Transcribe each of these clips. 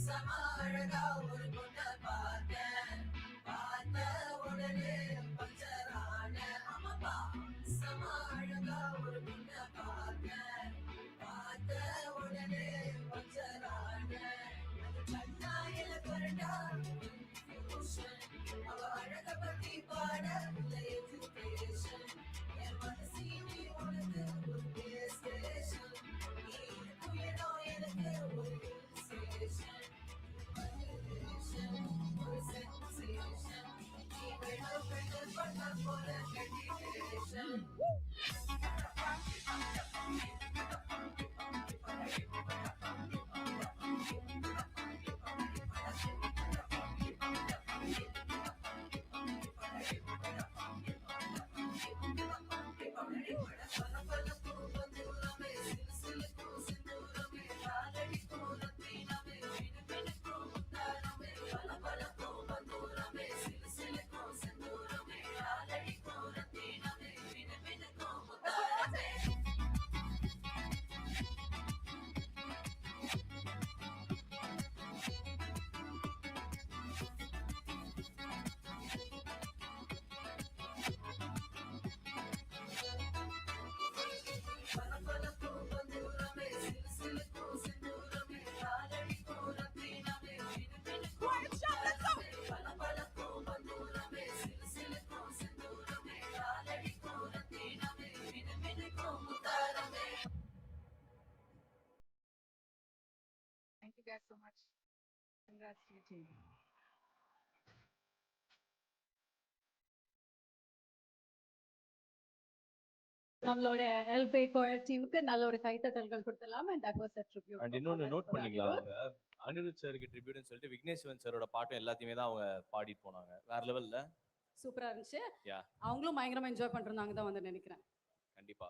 சமாழகா ஒரு பொண்ண பார்த்தேன், பார்த்த உடனே பஞ்சரான அம்மா. சமாழகா ஒரு பொண்ண பார்த்தேன், பார்த்த உடனே பஞ்சரான கண்ணாயில கரண்டா அவ அழக பத்தி பாட எஜுகேஷன் என் மனசீனி உனக்கு ஒரு பிளே ஸ்டேஷன் நீ புயலோ எனக்கு ஒரு ஸ்டேஷன் ஒரு சென்சேஷன் நீ வேணும் பண்ண போற meditation Thank you guys so much. Congrats to your team. நம்மளோட எல்பே கோயர் டீமுக்கு நல்ல ஒரு கைத்தட்டல்கள் கொடுத்தலாம் and that was a tribute. And இன்னொன்னு நோட் பண்ணீங்களா, அனிருத் சாருக்கு ட்ரிபியூட்னு சொல்லிட்டு விக்னேஷ் சிவன் சாரோட பாட்டும் எல்லாத்தையுமே தான் அவங்க பாடிட்டு போனாங்க. வேற லெவல்ல சூப்பரா இருந்துச்சு. யா, அவங்களும் பயங்கரமா என்ஜாய் பண்றாங்க தான் வந்து நினைக்கிறேன். கண்டிப்பா.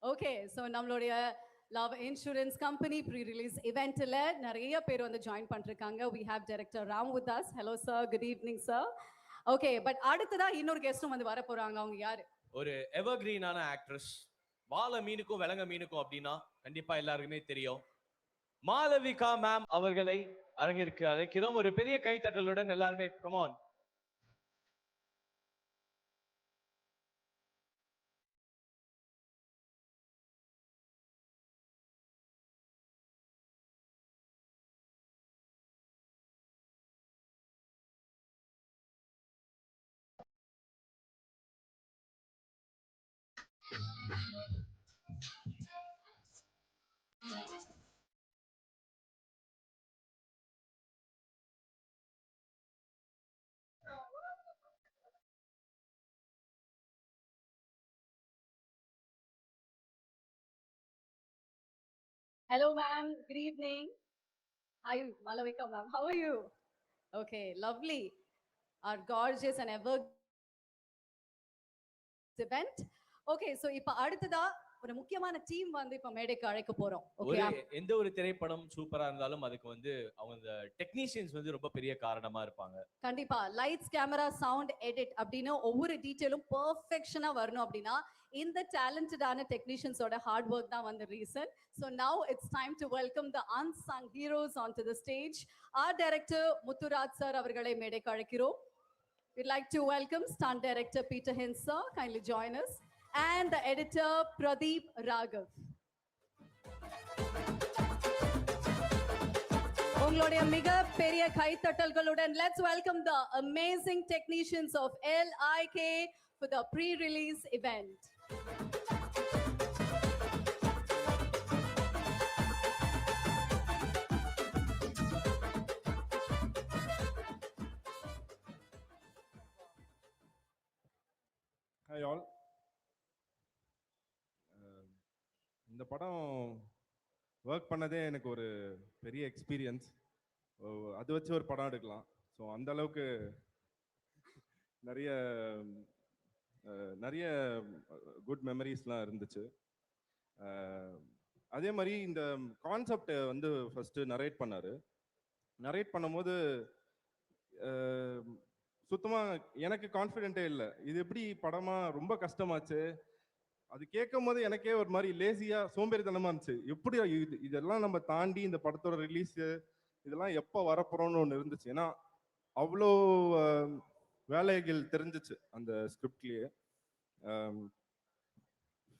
ஓகே, சோ நம்மளுடைய love insurance company pre release இவெண்ட்ல நிறைய பேர் வந்து ஜாயின் பண்ணிருக்காங்க. we have director Ram with us. Hello sir, good evening sir. Okay, but அடுத்ததா இன்னொரு கெஸ்டும் வந்து வர போறாங்க. அவங்க யாரு? ஒரு எவர்கிரீனான ஆக்ட்ரஸ். வாழ மீனுக்கும் விலங்க மீனுக்கும் அப்படின்னா கண்டிப்பா எல்லாருக்குமே தெரியும். மாளவிகா மேம் அவர்களை அரங்கிற்கு அழைக்கிறோம். ஒரு பெரிய கைத்தட்டலுடன் எல்லாருமே come on. Hello ma'am, good evening. Hi Malavika ma'am, how are you? Okay, lovely. Our gorgeous and ever event. Okay, so இப்ப அடுத்ததா ஒரு முக்கியமான டீம் வந்து இப்ப மேடைக்கு அழைக்க போறோம். ஒரு எந்த ஒரு திரைப்படம் சூப்பரா இருந்தாலும் அதுக்கு வந்து அவங்க டெக்னீஷியன்ஸ் வந்து ரொம்ப பெரிய காரணமா இருப்பாங்க. கண்டிப்பா லைட்ஸ் கேமரா சவுண்ட் எடிட் அப்படினா ஒவ்வொரு டீடைலும் பெர்ஃபெக்ஷனா வரணும் அப்படினா இந்த டேலண்டடான டெக்னீஷியன்ஸோட ஹார்ட் வர்க் தான் வந்து reason. So now it's time to welcome the unsung heroes onto the stage. Our director Muthuraj sir அவர்களை மேடைக்கு அழைக்கிறோம். We'd like to welcome stunt director Peter Hens sir, kindly join us, and the editor Pradeep Raghav. உங்களுடைய மிக பெரிய கைத்தட்டல்களுடன் let's welcome the amazing technicians of LIK for the pre-release event. Hi all. இந்த படம் work பண்ணதே எனக்கு ஒரு பெரிய experience. அது வச்சு ஒரு படம் எடுக்கலாம். ஸோ அந்த அளவுக்கு நிறைய நிறைய குட் மெமரிஸ்லாம் இருந்துச்சு. அதே மாதிரி இந்த கான்செப்டை வந்து ஃபஸ்ட்டு நரேட் பண்ணார். நரேட் பண்ணும்போது சுத்தமா எனக்கு கான்ஃபிடென்ட்டே இல்லை. இது எப்படி படமா ரொம்ப கஷ்டமாச்சு. அது கேட்கும் போது எனக்கே ஒரு மாதிரி லேசியா சோம்பேறித்தனமா இருந்துச்சு. எப்படி இதெல்லாம் நம்ம தாண்டி இந்த படத்தோட ரிலீஸ் இதெல்லாம் எப்போ வரப்போறோம்னு ஒன்று இருந்துச்சு. ஏன்னா அவ்வளோ வேலைகள் தெரிஞ்சிச்சு அந்த ஸ்கிரிப்ட்லயே.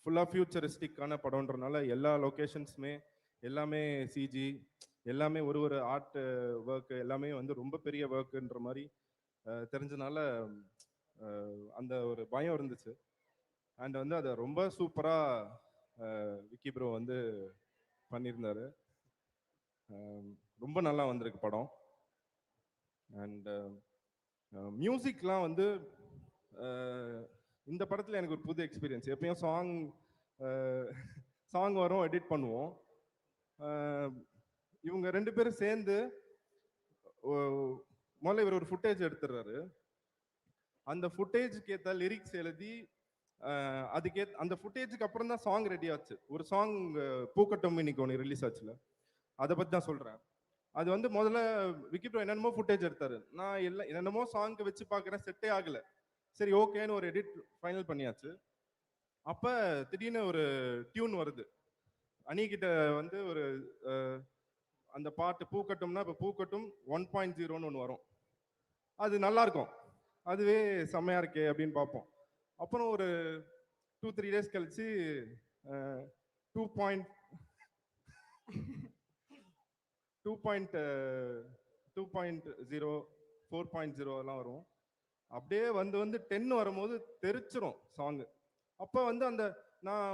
ஃபுல்லாக ஃபியூச்சரிஸ்டிக்கான படம்ன்றனால எல்லா லொக்கேஷன்ஸுமே எல்லாமே சிஜி, எல்லாமே ஒரு ஒரு ஆர்ட் ஒர்க் எல்லாமே வந்து ரொம்ப பெரிய ஒர்க்குன்ற மாதிரி தெரிஞ்சனால அந்த ஒரு பயம் இருந்துச்சு. அண்ட் வந்து அதை ரொம்ப சூப்பராக விக்கி ப்ரோ வந்து பண்ணியிருந்தாரு. ரொம்ப நல்லா வந்திருக்கு படம். அண்ட் மியூசிக்லாம் வந்து இந்த படத்தில் எனக்கு ஒரு புது எக்ஸ்பீரியன்ஸ். எப்பயும் சாங் வரும், எடிட் பண்ணுவோம். இவங்க 2 பேரும் சேர்ந்து முதல்ல இவர் ஒரு ஃபுட்டேஜ் எடுத்துடுறாரு. அந்த ஃபுட்டேஜுக்கு ஏற்ற லிரிக்ஸ் எழுதி அந்த ஃபுட்டேஜுக்கு அப்புறம் தான் சாங் ரெடி ஆச்சு. ஒரு சாங் பூக்கட்டும் இன்னைக்கு ஒன்று ரிலீஸ் ஆச்சுல, அதை பற்றி தான் சொல்கிறேன். அது வந்து முதல்ல விக்கி ப்ரோ என்னென்னமோ ஃபுட்டேஜ் எடுத்தாரு. நான் என்னென்னமோ சாங்க்கு வச்சு பார்க்குறேன், செட்டே ஆகலை. சரி ஓகேன்னு ஒரு எடிட் ஃபைனல் பண்ணியாச்சு. அப்போ திடீர்னு ஒரு டியூன் வருது. அணிகிட்ட வந்து ஒரு அந்த பாட்டு பூக்கட்டும்னா இப்போ பூக்கட்டும் 1.0ன்னு ஒன்று வரும். அது நல்லா இருக்கும். அதுவே செம்மையா இருக்கே அப்படின்னு பார்ப்போம். அப்புறம் ஒரு 2-3 டேஸ் கழிச்சு 2.0 4.0 எல்லாம் வரும். அப்படியே வந்து 10 வரும்போது தெரிச்சிரும் சாங்கு. அப்போ வந்து அந்த நான்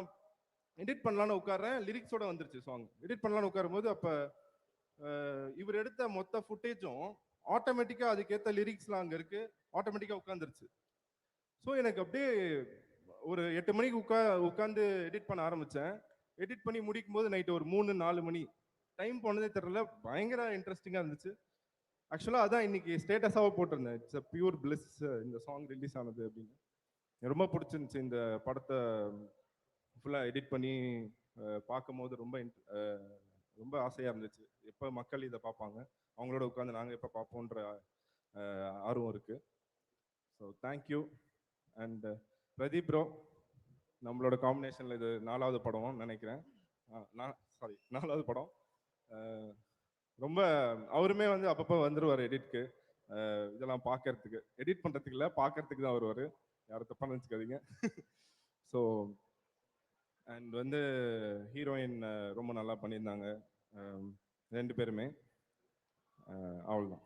எடிட் பண்ணலான்னு உட்கார்றேன், லிரிக்ஸோட வந்துருச்சு சாங். எடிட் பண்ணலான்னு உட்காரும்போது அப்போ இவர் எடுத்த மொத்த ஃபுட்டேஜும் ஆட்டோமேட்டிக்காக அதுக்கேற்ற லிரிக்ஸ்லாம் அங்கே இருக்கு, ஆட்டோமேட்டிக்காக உட்காந்துருச்சு. ஸோ எனக்கு அப்படியே ஒரு 8 மணிக்கு உட்காந்து எடிட் பண்ண ஆரம்பித்தேன். எடிட் பண்ணி முடிக்கும் போது நைட்டு ஒரு 3-4 மணி. டைம் போனதே தெரியல. பயங்கர இன்ட்ரெஸ்டிங்காக இருந்துச்சு. ஆக்சுவலாக அதான் இன்னைக்கு ஸ்டேட்டஸாக போட்டிருந்தேன், இட்ஸ் அ பியூர் பிளிஸ் இந்த சாங் ரிலீஸ் ஆனது அப்படின்னு. எனக்கு ரொம்ப பிடிச்சிருந்துச்சு இந்த படத்தை ஃபுல்லாக எடிட் பண்ணி பார்க்கும்போது. ரொம்ப ஆசையாக இருந்துச்சு. எப்போ மக்கள் இதை பார்ப்பாங்க, அவங்களோட உட்காந்து நாங்கள் எப்போ பார்ப்போன்ற ஆர்வம் இருக்குது. So thank you. And Pradeep bro, நம்மளோட காம்பினேஷனில் இது 4வது படம் நினைக்கிறேன். 4வது படம். ரொம்ப அவருமே வந்து அப்பப்போ வந்துடுவார் எடிட்க்கு. இதெல்லாம் பார்க்கறதுக்கு, எடிட் பண்ணுறதுக்கு இல்லை, பார்க்கறதுக்கு தான் வருவார். யாரும் தப்பாக நினச்சிக்காதீங்க. ஸோ அண்ட் வந்து ஹீரோயின் ரொம்ப நல்லா பண்ணியிருந்தாங்க 2 பேருமே. அவ்வளோதான்.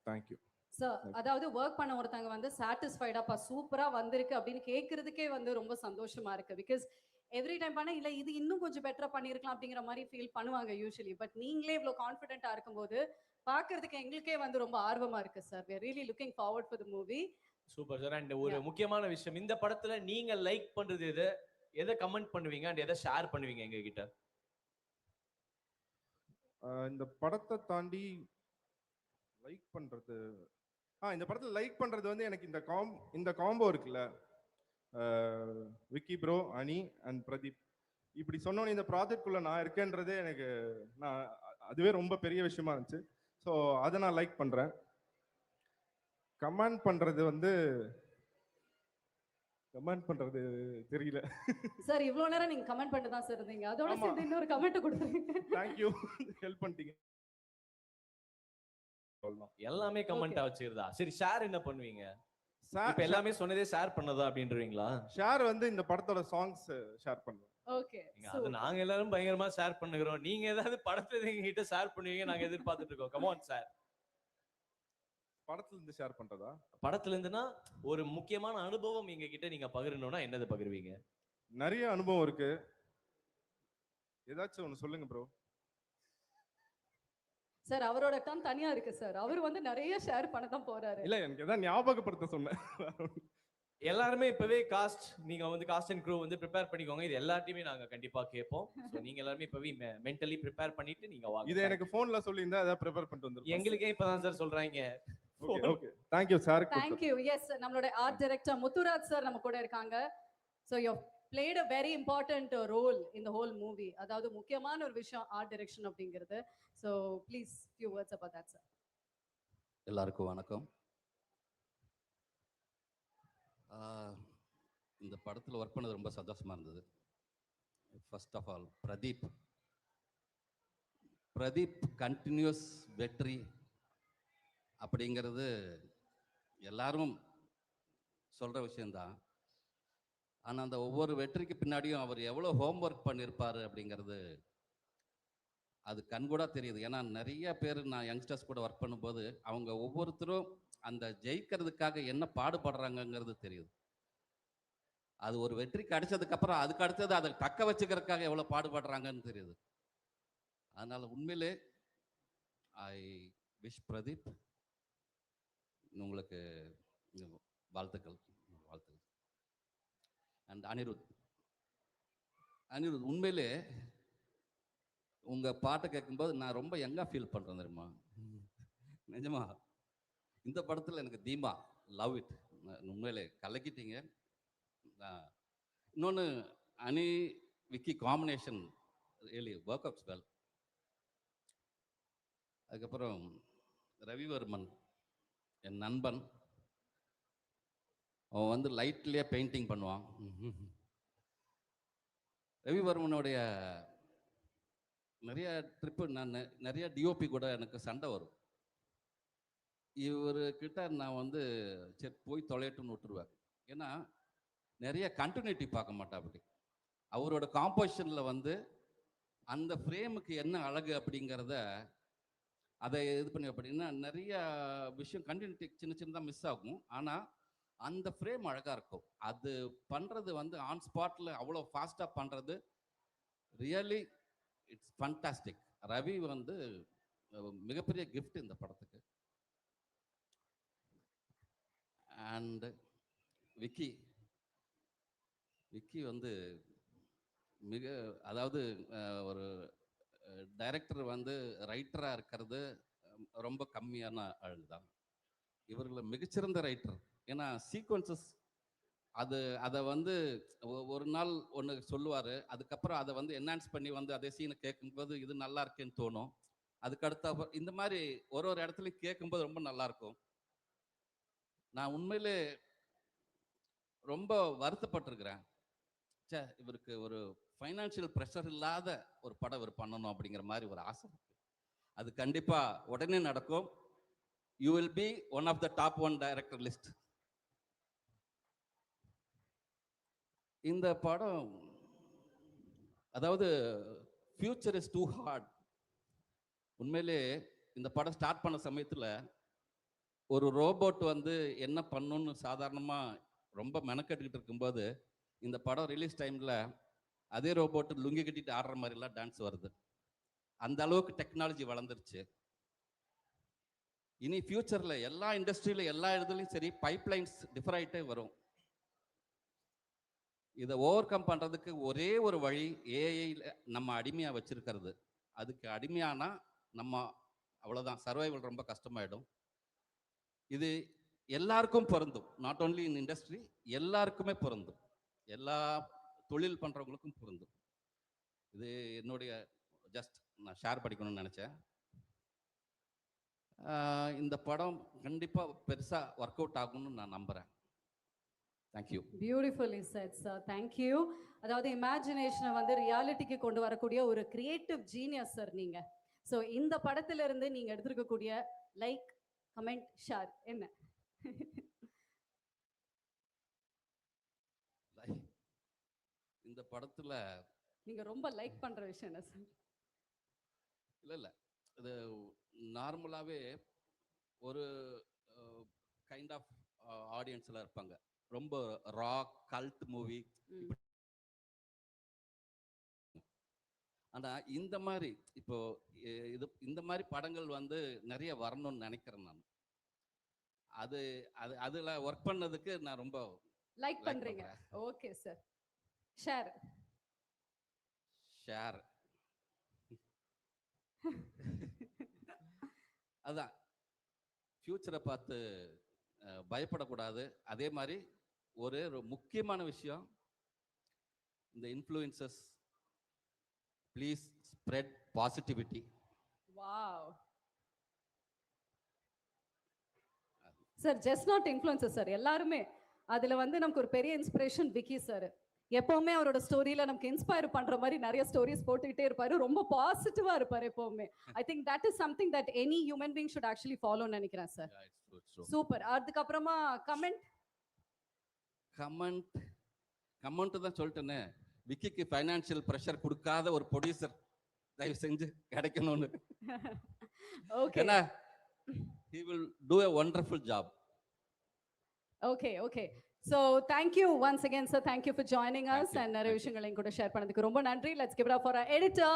தேங்க்யூ. சார், அதாவது ஒர்க் பண்ண ஒருத்தங்க வந்து சாட்டிஸ்ஃபைடாப்பா சூப்பரா வந்திருக்கு அப்படின்னு கேட்கறதுக்கே வந்து ரொம்ப சந்தோஷமா இருக்கு. பிகாஸ் எவ்ரி டைம் பண்ண இல்லை இது இன்னும் கொஞ்சம் பெட்டரா பண்ணியிருக்கலாம் அப்படிங்கிற மாதிரி ஃபீல் பண்ணுவாங்க யூஸ்வலி. பட் நீங்களே இவ்வளோ கான்ஃபிடென்ட்டா இருக்கும்போது பார்க்கறதுக்கு எங்களுக்கே வந்து ரொம்ப ஆர்வமா இருக்கு sir. we are really looking forward for the movie. Super sir. And ஒரு முக்கியமான விஷயம், இந்த படத்துல நீங்க லைக் பண்றது எதை கமெண்ட் பண்ணுவீங்க அண்ட் எதை ஷேர் பண்ணுவீங்க எங்க கிட்ட? இந்த படத்தை தாண்டி லைக் பண்றது, இந்த படத்தில் லைக் பண்றது வந்து எனக்கு இந்த காம்போ இருக்குல்ல, விக்கி ப்ரோ, அனி அண்ட் பிரதீப், இப்படி சொன்னோன்னு இந்த ப்ராஜெக்ட்குள்ள நான் இருக்கேன்றதே எனக்கு அதுவே ரொம்ப பெரிய விஷயமா இருந்துச்சு. ஸோ அதை நான் லைக் பண்றேன். கமெண்ட் பண்றது தெரியல சார். இவ்வளவு நேரம் நீங்க கமெண்ட் பண்ணிட்டு தான் சார் இருந்தீங்க, அதோட சேர்ந்து இன்னொரு கமெண்ட் கொடுத்துருங்க. தேங்க்யூ, ஹெல்ப் பண்ணிட்டீங்க. எல்லாமே கமெண்டா வச்சிருந்தா சரி. ஷேர் என்ன பண்ணுவீங்க? இப்ப எல்லாமே சொன்னதே ஷேர் பண்ணதா அப்படின்றீங்களா? ஷேர் வந்து இந்த படத்தோட சாங்ஸ் ஷேர் பண்ணுவேன். ஓகே, அது நாங்க எல்லாரும் பயங்கரமா ஷேர் பண்ணுகிறோம். நீங்க ஏதாவது படத்துல எங்க கிட்ட ஷேர் பண்ணுவீங்க நாங்க எதிர்பார்த்துட்டு இருக்கோம். Come on sir. படத்துல இருந்து ஷேர் பண்றதா? படத்துல இருந்துனா ஒரு முக்கியமான அனுபவம் எங்க கிட்ட நீங்க பகிரணும்னா என்னது பகிர்வீங்க? நிறைய அனுபவம் இருக்கு, ஏதாச்சும் ஒன்னு சொல்லுங்க ப்ரோ. சார், அவரோட டர்ன் தனியா இருக்கு சார். அவர் வந்து நிறைய ஷேர் பண்ண தான் போறாரு. இல்ல, எனக்கு ஏதாவது ஞாபகப்படுத்த சொன்னேன். எல்லாருமே இப்பவே நீங்க வந்து காஸ்ட் அண்ட் க்ரூ வந்து ப்ரிப்பேர் பண்ணிக்கோங்க. இது எல்லாத்தையுமே நாங்க கண்டிப்பா கேட்போம். சோ நீங்க எல்லாரும் இப்பவே மென்டலி ப்ரிப்பேர் பண்ணிட்டு நீங்க வாங்க. இது எனக்கு போன்ல சொல்லியிருந்தா அத ப்ரிப்பேர் பண்ணிட்டு வந்திருப்பேன். எங்களுக்கே இப்பதான் சார் சொல்றாங்க. Okay thank you sir. Thank you. Yes, நம்மளோட ஆர்ட் டைரக்டர் முத்துராஜ் சார் நம்ம கூட இருக்காங்க. So you played a very important role in the whole movie. அதாவது முக்கியமான ஒரு விஷயம் ஆர்ட் டைரக்ஷன் அப்படிங்கிறது. So please few words about that sir. எல்லாருக்கும் வணக்கம். இந்த படத்தில் ஒர்க் பண்ணது ரொம்ப சந்தோஷமாக இருந்தது. First of all Pradeep continues வெற்றி அப்படிங்கிறது எல்லாரும் சொல்கிற விஷயந்தான். ஆனால் அந்த ஒவ்வொரு வெற்றிக்கு பின்னாடியும் அவர் எவ்வளோ ஹோம்ஒர்க் பண்ணியிருப்பார் அப்படிங்கிறது அது கண்கூடா தெரியுது. ஏன்னா நிறைய பேர் நான் யங்ஸ்டர்ஸ் கூட ஒர்க் பண்ணும்போது அவங்க ஒவ்வொருத்தரும் அந்த ஜெயிக்கிறதுக்காக என்ன பாடுபடுறாங்கங்கிறது தெரியுது. அது ஒரு வெற்றி கிடைச்சதுக்கு அப்புறம் அதுக்கு அடுத்தது அதை தக்க வச்சுக்கிறதுக்காக எவ்வளோ பாடுபடுறாங்கன்னு தெரியுது. அதனால உண்மையிலே ஐ விஷ் பிரதீப் உங்களுக்கு வாழ்த்துக்கள். அண்ட் அனிருத் உண்மையிலே உங்க பாட்டை கேட்கும்போது நான் ரொம்ப யங்கா ஃபீல் பண்றேன் தெரியுமா. நிஜமா இந்த படத்துல எனக்கு தீமா லவ் இட் உண்மையிலே கலக்கிட்டீங்க. இன்னொன்று அனி Vicky combination really work outs well. அதுக்கப்புறம் ரவிவர்மன் என் நண்பன், அவன் வந்து லைட்லேயே பெயிண்டிங் பண்ணுவான். ரவிவர்மனுடைய நிறைய ட்ரிப்பு நான் நிறைய டிஓபி கூட எனக்கு சண்டை வரும். இவர்கிட்ட நான் வந்து சரி போய் தொலையட்டுன்னு விட்டுருவேன். ஏன்னா நிறைய கண்டினியூட்டி பார்க்க மாட்டேன். அப்படி அவரோட காம்போசிஷனில் வந்து அந்த ஃப்ரேமுக்கு என்ன அழகு அப்படிங்கிறத அதை இது பண்ணி அப்படின்னா நிறைய விஷயம் கண்டினியூட்டி சின்ன சின்னதாக மிஸ் ஆகும். ஆனால் அந்த ஃப்ரேம் அழகாக இருக்கும். அது பண்ணுறது வந்து ஆன் ஸ்பாட்டில் அவ்வளோ ஃபாஸ்ட்டாக பண்ணுறது ரியலி இட்ஸ் ஃபண்டாஸ்டிக். ரவி வந்து மிகப்பெரிய கிஃப்ட் இந்த படத்துக்கு. அண்ட் விக்கி வந்து மிக அதாவது ஒரு டைரக்டர் வந்து ரைட்டராக இருக்கிறது ரொம்ப கம்மியான ஆள் தான். இவர்களை மிகச்சிறந்த ரைட்டர். ஏன்னா சீக்வன்சஸ் அதை வந்து ஒரு நாள் ஒன்று சொல்லுவார், அதுக்கப்புறம் அதை வந்து என்ஹான்ஸ் பண்ணி வந்து அதே சீனை கேட்கும்போது இது நல்லா இருக்கேன்னு தோணும். அதுக்கடுத்த இந்த மாதிரி ஒரு இடத்துலையும் கேட்கும்போது ரொம்ப நல்லா இருக்கும். நான் உண்மையிலே ரொம்ப வருத்தப்பட்டிருக்கிறேன். சே இவருக்கு ஒரு ஃபைனான்சியல் ப்ரெஷர் இல்லாத ஒரு படம் இவர் பண்ணணும் அப்படிங்கிற மாதிரி ஒரு ஆசை இருக்கு. அது கண்டிப்பா உடனே நடக்கும். You will be one of the top 1 director list. இந்த படம் அதாவது ஃபியூச்சர் இஸ் டூ ஹார்ட். உண்மையிலே இந்த படம் ஸ்டார்ட் பண்ண சமயத்தில் ஒரு ரோபோட் வந்து என்ன பண்ணுன்னு சாதாரணமாக ரொம்ப மெனக்கெட்டுக்கிட்டு இருக்கும்போது இந்த படம் ரிலீஸ் டைமில் அதே ரோபோட் லுங்கி கட்டிட்டு ஆடுற மாதிரிலாம் டான்ஸ் வருது. அந்த அளவுக்கு டெக்னாலஜி வளர்ந்துருச்சு. இனி ஃபியூச்சரில் எல்லா இண்டஸ்ட்ரியில எல்லா இடத்துலையும் சரி பைப்லைன்ஸ் டிஃபர் ஆகிட்டே வரும். இதை ஓவர் கம் பண்ணுறதுக்கு ஒரே ஒரு வழி ஏஐயில் நம்ம அடிமையாக வச்சிருக்கிறது. அதுக்கு அடிமையானா நம்ம அவ்வளோதான், சர்வைவல் ரொம்ப கஷ்டமாயிடும். இது எல்லாருக்கும் பொருந்தும், நாட் ஓன்லி இன் இண்டஸ்ட்ரி, எல்லாருக்குமே பொருந்தும், எல்லா தொழில் பண்ணுறவங்களுக்கும் பொருந்தும். இது என்னுடைய ஜஸ்ட் நான் ஷேர் பண்ணிக்கணும்னு நினச்சேன். இந்த படம் கண்டிப்பாக பெருசாக ஒர்க் அவுட் ஆகும்னு நான் நம்புகிறேன். Thank you. Beautifully set sir, thank you. அதாவது இமேஜினேஷனை வந்து ரியாலிட்டிக்கு கொண்டு வரக்கூடிய ஒரு கிரியேட்டிவ் ஜீனியஸ் சார் நீங்க. ஸோ இந்த படத்துல இருந்து நீங்க எடுத்திருக்கக்கூடிய லைக், கமெண்ட், ஷேர் என்ன? இந்த படத்துல நீங்க ரொம்ப லைக் பண்ற விஷயம் என்ன சார்? இல்லை இது நார்மலாகவே ஒரு கைண்ட் ஆஃப் ஆடியன்ஸில் இருப்பாங்க. ரொம்ப ராக் கல்ட் மூவி. ஆனால் இந்த மாதிரி இப்போ இந்த மாதிரி படங்கள் வந்து நிறைய வரணும்னு நினைக்கிறேன் நான். அதில் ஒர்க் பண்ணதுக்கு நான் ரொம்ப லைக் பண்றீங்க. ஓகே சார், ஷேர் அதான் ஃபியூச்சரை பார்த்து பயப்படக்கூடாது. அதே மாதிரி ஒரு முக்கியமான விஷயம், இந்த influences please spread positivity. Wow sir, just not influencer sir, எல்லாருமே அதுல வந்து நமக்கு ஒரு பெரிய இன்ஸ்பிரேஷன் விக்கி சார். எப்பவுமே அவரோட ஸ்டோரியில நமக்கு இன்ஸ்பயர் பண்ற மாதிரி நிறைய ஸ்டோரிஸ் போட்டுக்கிட்டே இருப்பாரு. ரொம்ப பாசிட்டிவா இருப்பாரு எப்பவுமே. I think that is something that any human being should actually ஃபாலோன்னு நினைக்கிறேன் sir. Yeah, it's true, it's true. Super. அதுக்கப்புறமா கமெண்ட். கமெண்ட் தான் சொல்லிட்டேனே, விக்கிக்கு ஃபைனான்சியல் ப்ரெஷர் கொடுக்காத ஒரு ப்ரொடியூசர் தயவு செஞ்சு கிடைக்கணும்னு. ஓகே. ஏன்னா he will do a wonderful job. Okay. So thank you once again sir. Thank you for joining us Thank you. and நிறைய Thank you. விஷயங்களை எங்க கூட ஷேர் பண்ணதுக்கு ரொம்ப நன்றி. Let's give it up for our editor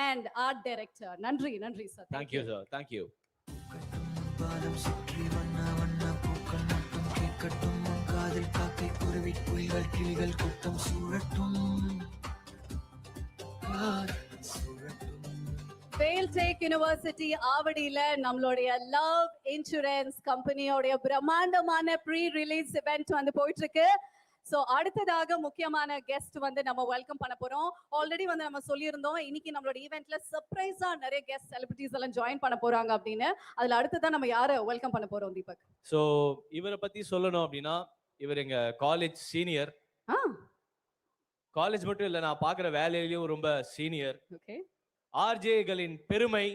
and art director. நன்றி sir. Thank you sir, thank you. பாலம் சுற்றி வண்ண வண்ண பூக்கள் மட்டும் கேட்கட்டும் உன் காதில் காக்கை குருவி புலிகள் கிளிகள் கூட்டம் சூழட்டும் சூழட்டும். வேல்டெக் யூனிவர்சிட்டி ஆவடியில நம்மளுடைய லவ் இன்சூரன்ஸ் கம்பெனியோட பிரம்மாண்டமான ப்ரீ ரிலீஸ் இவெண்ட் வந்து போயிட்டு இருக்கு. சோ அடுத்ததாக முக்கியமான கெஸ்ட் வந்து நம்ம வெல்கம் பண்ண போறோம். ஆல்ரெடி வந்து நம்ம சொல்லியிருந்தோம் இன்னைக்கு நம்மளோட ஈவென்ட்ல சர்ப்ரைஸா நிறைய கெஸ்ட் செலிபிரிட்டிஸ் எல்லாம் ஜாயின் பண்ண போறாங்க அப்படின்னு. அதுல அடுத்ததான் நம்ம யாரை வெல்கம் பண்ண போறோம் தீபக்? ஸோ இவரை பத்தி சொல்லணும் அப்படின்னா, இவர் எங்க காலேஜ் சீனியர். ஆ காலேஜ் மட்டும் இல்ல, நான் பாக்குற வேலையிலயும் ரொம்ப சீனியர். ஓகே. ஆர்ஜேகளின் பெருமை,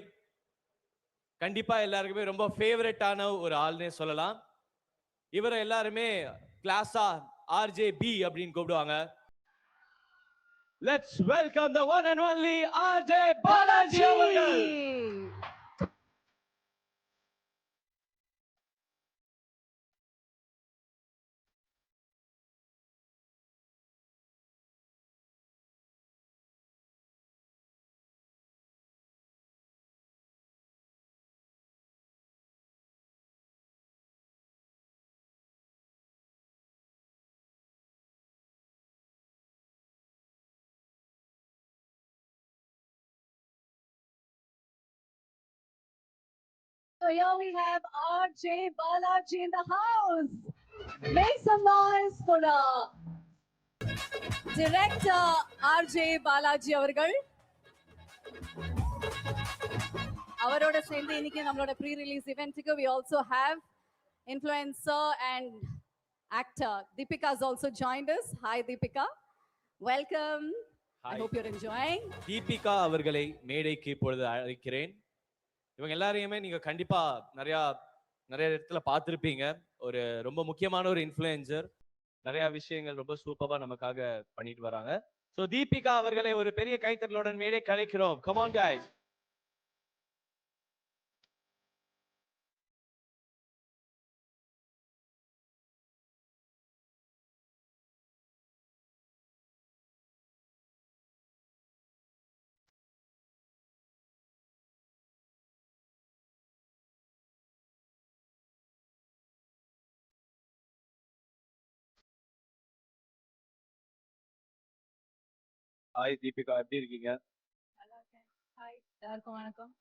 கண்டிப்பா எல்லாருக்குமே ரொம்ப ஃபேவரட்டான ஒரு ஆள்னே சொல்லலாம். இவரை எல்லாருமே கிளாஸா RJB அப்படின்னு கூப்பிடுவாங்க. Let's welcome the one and only RJ Balaji அவர்கள். So here we have RJ Balaji in the house. Make some noise for the director RJ Balaji அவர்கள். அவரோட சேர்ந்து இன்னைக்கு நம்மளோட ப்ரீ ரிலீஸ் இவென்ட்டுக்கு we also have influencer and actor Deepika has also joined us. Hi Deepika. Welcome. I Hi. hope you're enjoying. Deepika அவர்களை மேடைக்கு இப்பொழுது அழைக்கிறேன். இவங்க எல்லாரையுமே நீங்க கண்டிப்பா நிறைய இடத்துல பார்த்திருப்பீங்க. ஒரு ரொம்ப முக்கியமான ஒரு இன்ஃப்ளூயன்சர். நிறைய விஷயங்கள் ரொம்ப சூப்பரா நமக்காக பண்ணிட்டு வராங்க. சோ தீபிகா அவர்களை ஒரு பெரிய கைத்தட்டலுடன் மேடைக்கு அழைக்கிறோம். Come on guys. Hi Deepika, எப்படி இருக்கீங்க? நல்லா இருக்கேன். ஹாய், எல்லாருக்கும் வணக்கம்.